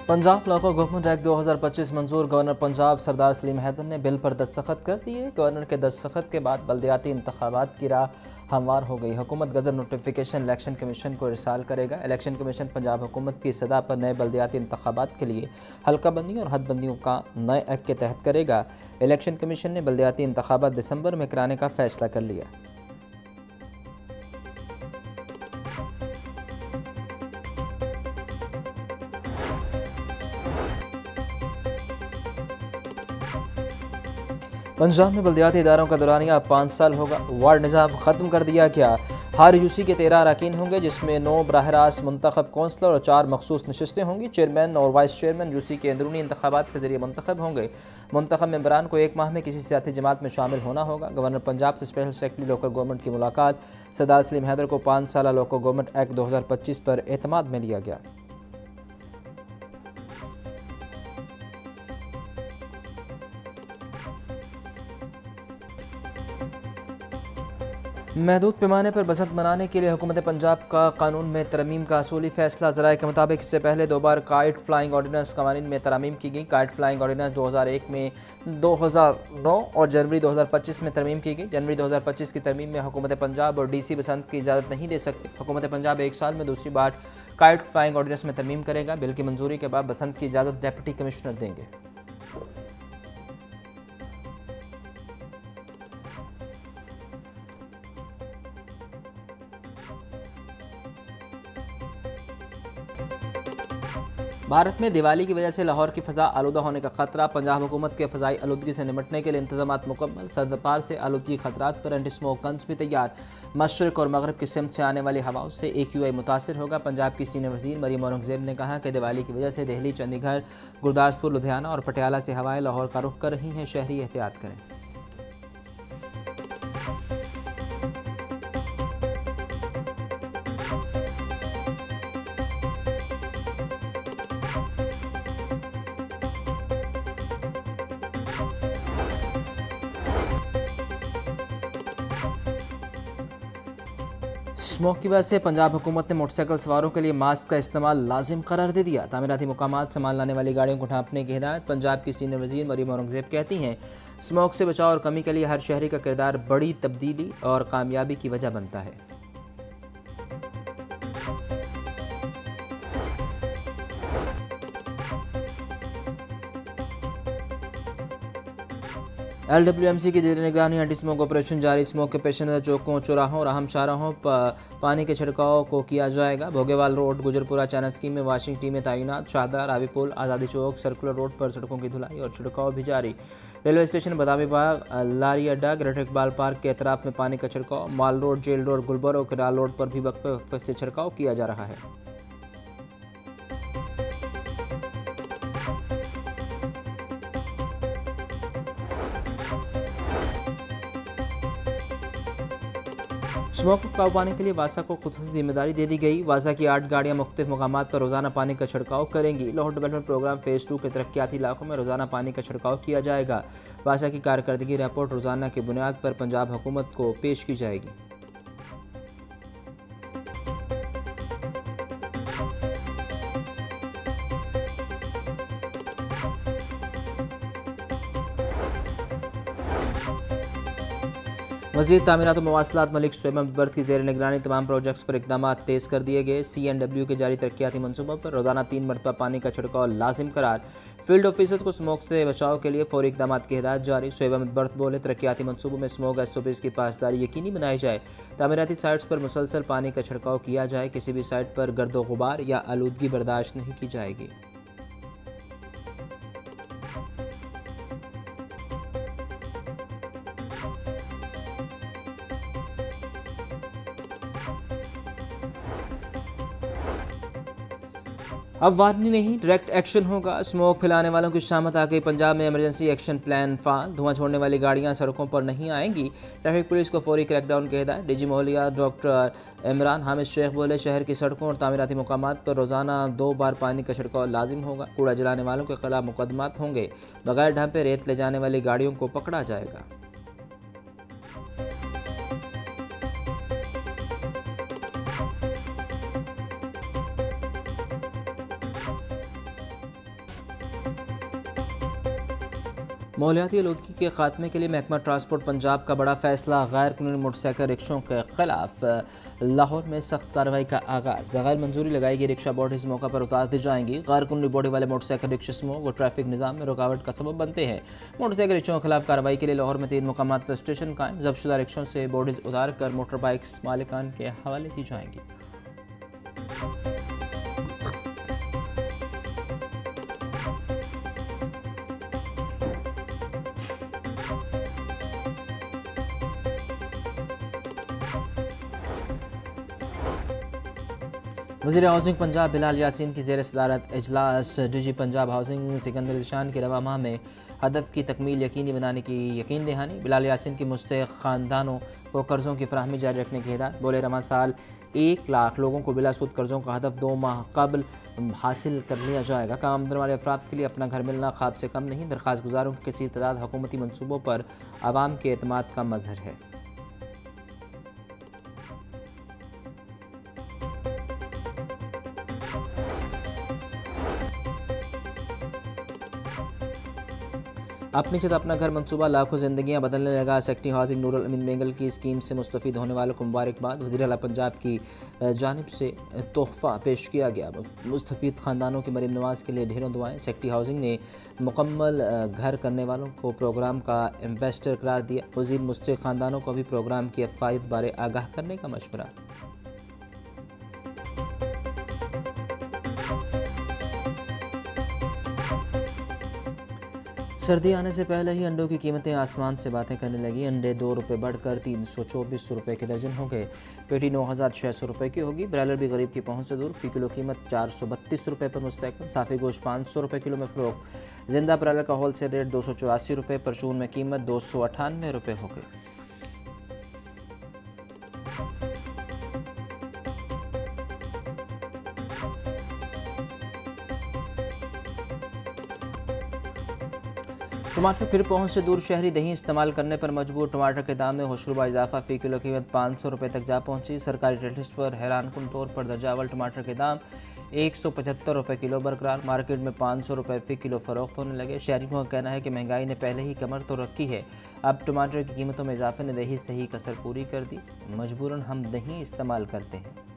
Punjab local government act 2025 मंजूर। Governor Punjab सरदार सलीम हैदर ने bill पर दस्तखत कर दिए। गवर्नर के दस्तखत के बाद बल्दियाती इंतखाबात की राह हमवार हो गई। हुकूमत गजट नोटिफिकेशन इलेक्शन कमीशन को इरसाल करेगा। इलेक्शन कमीशन पंजाब हुकूमत की सदा पर नए बल्दियाती इंतखाबात के लिए हल्का बंदी और हद बंदियों का नए एक्ट के तहत करेगा। इलेक्शन कमीशन ने बल्दियाती इंतखाबात दिसंबर में कराने का फैसला कर लिया। पंजाब में बल्दियाती इदारों का दौरानिया अब 5 साल होगा। वार्ड निज़ाम ख़त्म कर दिया गया। हर यूसी के 13 अरकान होंगे, जिसमें 9 बराह रास्त मुंतखब कौंसलर और 4 मखसूस नशस्तें होंगी। चेयरमैन और वाइस चेयरमैन यूसी के अंदरूनी इंतखाबात के जरिए मुंतखब होंगे। मुंतखब मेंबरान को 1 माह में किसी सियासी जमात में शामिल होना होगा। गवर्नर पंजाब से स्पेशल सेक्रेटरी लोकल गवर्नमेंट की मुलाकात। सरदार सलीम हैदर को 5 साल लोकल गवर्नमेंट एक्ट 2025 पर एतमाद में लिया गया। महदूद पैमाने पर बसंत मनाने के लिए हुकूमत पंजाब का कानून में तरमीम का असूली फैसला। ज़राए के मुताबिक इससे पहले 2 बार काइट फ्लाइंग ऑर्डिनेंस कवानीन में तरमीम की गई। काइट फ्लाइंग ऑर्डिनेंस 2001 में, 2009 और जनवरी 2025 में तरमीम की गई। जनवरी 2025 की तरमीम में हुकूमत पंजाब और DC बसंत की इजाज़त नहीं दे सकती। हुकूमत पंजाब 1 साल में दूसरी बार काइट फ्लाइंग ऑर्डिनेंस में तरमीम करेगा। बिल की मंजूरी के बाद बसंत की इजाज़त डेप्यूटी कमिश्नर देंगे। भारत में दिवाली की वजह से लाहौर की फ़ज़ा आलूदा होने का खतरा। पंजाब हुकूमत के फ़ज़ाई आलूदगी से निपटने के लिए इंतजाम मुकम्मल। सरदपार से आलूदगी खतरात पर एंटी स्मोक गन्स भी तैयार। मशरक़ और मगरब की सिमत से आने वाली हवाओं से AQI मुतासर होगा। पंजाब की सीनियर वज़ीर मरीम औरंगज़ेब ने कहा कि दिवाली की वजह से दिल्ली, चंडीगढ़, गुरदासपुर, लुधियाना और पटियाला से हवाएं लाहौर का रुख कर रही हैं। शहरी एहतियात करें। स्मोक की वजह से पंजाब हुकूमत ने मोटरसाइकिल सवारों के लिए मास्क का इस्तेमाल लाजिम करार दे दिया। तामीराती मुकामात से माल लाने वाली गाड़ियों को ढांपने की हिदायत। पंजाब की सीनियर वज़ीर मरीम औरंगज़ेब कहती हैं, स्मोक से बचाव और कमी के लिए हर शहरी का किरदार बड़ी तब्दीली और कामयाबी की वजह बनता है। LWMC की जेर निगरानी एंटी स्मोक ऑपरेशन जारी। स्मोक के पेश नज़र चौकों, चौराहों और अहम शाहराहों पर पानी के छिड़काव को किया जाएगा। भोगेवाल रोड, गुजरपुरा चाइना स्कीम में वाशिंग टीमें तैनात। शाहदा, रावी पुल, आज़ादी चौक, सर्कुलर रोड पर सड़कों की धुलाई और छिड़काव भी जारी। रेलवे स्टेशन, बादामी बाग, लारी अड्डा, ग्रेटर इकबाल पार्क के अतराफ में पानी का छिड़काव। माल रोड, जेल रोड, गुलबर और किराल रोड पर भी वक्फे से छिड़काव किया जा रहा है। स्मोक को काबू पाने के लिए वासा को खुसूसी जिम्मेदारी दे दी गई। वासा की 8 गाड़ियां मुख्तलिफ मकामात पर रोजाना पानी का छिड़काव करेंगी। लाहौर डेवलपमेंट प्रोग्राम फेज़ 2 के तरक्याती इलाकों में रोजाना पानी का छिड़काव किया जाएगा। वासा की कारकर्दगी रिपोर्ट रोजाना की बुनियाद पर पंजाब हुकूमत को पेश की जाएगी। मज़ीद तामीरात और मवासलात मलिक शोएब बर्थ की जेर निगरानी तमाम प्रोजेक्ट्स पर इकदाम तेज़ कर दिए गए। CNW के जारी तरक्याती मनसूबों पर रोजाना 3 मरतबा पानी का छिड़काव लाजिम करार। फील्ड ऑफिसर को स्मोक से बचाव के लिए फौरी इकदाम की हिदायत जारी। शोएब अहमद बर्थ बोले, तरक्याती मनसूबों में स्मोक SOPs की पासदारी यकीनी बनाई जाए। तामीराती साइट्स पर मुसलसल पानी का छिड़काव किया जाए। किसी भी साइट पर गर्दो गुबार या आलूदगी बर्दाश्त नहीं की जाएगी। अब वार्निंग नहीं, डायरेक्ट एक्शन होगा। स्मोक फैलाने वालों की शामत आ गई। पंजाब में इमरजेंसी एक्शन प्लान फाल। धुआं छोड़ने वाली गाड़ियां सड़कों पर नहीं आएंगी। ट्रैफिक पुलिस को फौरी क्रैकडाउन की हिदायत। DG मोहलिया डॉक्टर इमरान हामिद शेख बोले, शहर की सड़कों और तामीराती मुकामात पर रोजाना 2 बार पानी का छिड़काव लाजिम होगा। कूड़ा जलाने वालों के खिलाफ मुकदमात होंगे। बगैर ढांपे रेत ले जाने वाली गाड़ियों को पकड़ा जाएगा। माहौलियाती आलूदगी के खात्मे के लिए महकमा ट्रांसपोर्ट पंजाब का बड़ा फैसला। गैर कानूनी मोटरसाइकिल रिक्शों के खिलाफ लाहौर में सख्त कार्रवाई का आगाज़। बगैर मंजूरी लगाई गई रिक्शा बॉडी इस मौका पर उतार दी जाएंगी। गैर कानूनी बॉडी वाले मोटरसाइकिल रिक्शा समूह व ट्रैफिक निज़ाम में रुकावट का सबब बनते हैं। मोटरसाइकिल रिक्शों के खिलाफ कार्रवाई के लिए लाहौर में 3 मुकामात पर स्टेशन कायम। जब्तशुदा रिक्शों से बॉडीज उतार कर मोटर बाइक्स मालिकान के हवाले दी जाएंगी। वज़ीर हाउसिंग पंजाब बिलाल यासीन की ज़ेर सदारत इजलास डीजी पंजाब हाउसिंग सिकंदर शान के रवा माह में हदफ की तकमील यकीनी बनाने की यकीन दहानी। बिलाल यासीन की मुस्तहिक़ ख़ानदानों को कर्ज़ों की फराहमी जारी रखने की हिदायत। बोले रवा साल 1 लाख लोगों को बिलासूद कर्ज़ों का हदफ 2 माह कबल हासिल कर लिया जाएगा। कम आमदन वाले अफराद के लिए अपना घर मिलना ख्वाब से कम नहीं। दरख्वास्त गुजारों की कसीर तादाद हुकूमती मनसूबों पर आवाम के एतमाद का मज़हर है। अपनी छत अपना घर मंसूबा लाखों ज़िंदगियां बदलने लगा। सेक्रेटरी हाउसिंग नूरुल अमीन बेंगल की स्कीम से मुस्तफ़ीद होने वालों को मुबारकबाद। वज़ीर आला पंजाब की जानिब से तोहफ़ा पेश किया गया। मुस्तफ़ीद ख़ानदानों की मरीम नवाज़ के लिए ढेरों दुआएं। सेक्रेटरी हाउसिंग ने मुकम्मल घर करने वालों को प्रोग्राम का एम्बेसडर करार दिया। वज़ीर मुस्तफ़ीद ख़ानदानों को भी प्रोग्राम की फ़ायदे बारे आगाह करने का मशवरा। सर्दी आने से पहले ही अंडों की कीमतें आसमान से बातें करने लगी। अंडे 2 रुपये बढ़कर 324 रुपये के दर्जन हो गए। पेटी 9600 रुपये की होगी। ब्रायलर भी गरीब की पहुंच से दूर। फ़ी किलो कीमत 432 रुपये पर मुस्तकिल। साफ़ी गोश्त 500 रुपये किलो में फ़रोख्त। जिंदा ब्रायलर का होल सेल रेट 284 रुपये। परचून में कीमत 298 रुपये हो गई। टमाटर फिर पहुंच से दूर। शहरी दही इस्तेमाल करने पर मजबूर। टमाटर के दाम में होशरुबा इजाफा। फ़ी किलो कीमत 500 रुपये तक जा पहुंची। सरकारी रेट लिस्ट पर हैरानकुन तौर पर दर्जावल टमाटर के दाम 175 रुपये किलो बरकरार। मार्केट में 500 रुपये फ़ी किलो फ़रोख्त होने लगे। शहरियों का कहना है कि महंगाई ने पहले ही कमर तो रखी है, अब टमाटर की कीमतों में इजाफे ने दही सही कसर पूरी कर दी। मजबूरन हम दही इस्तेमाल करते हैं।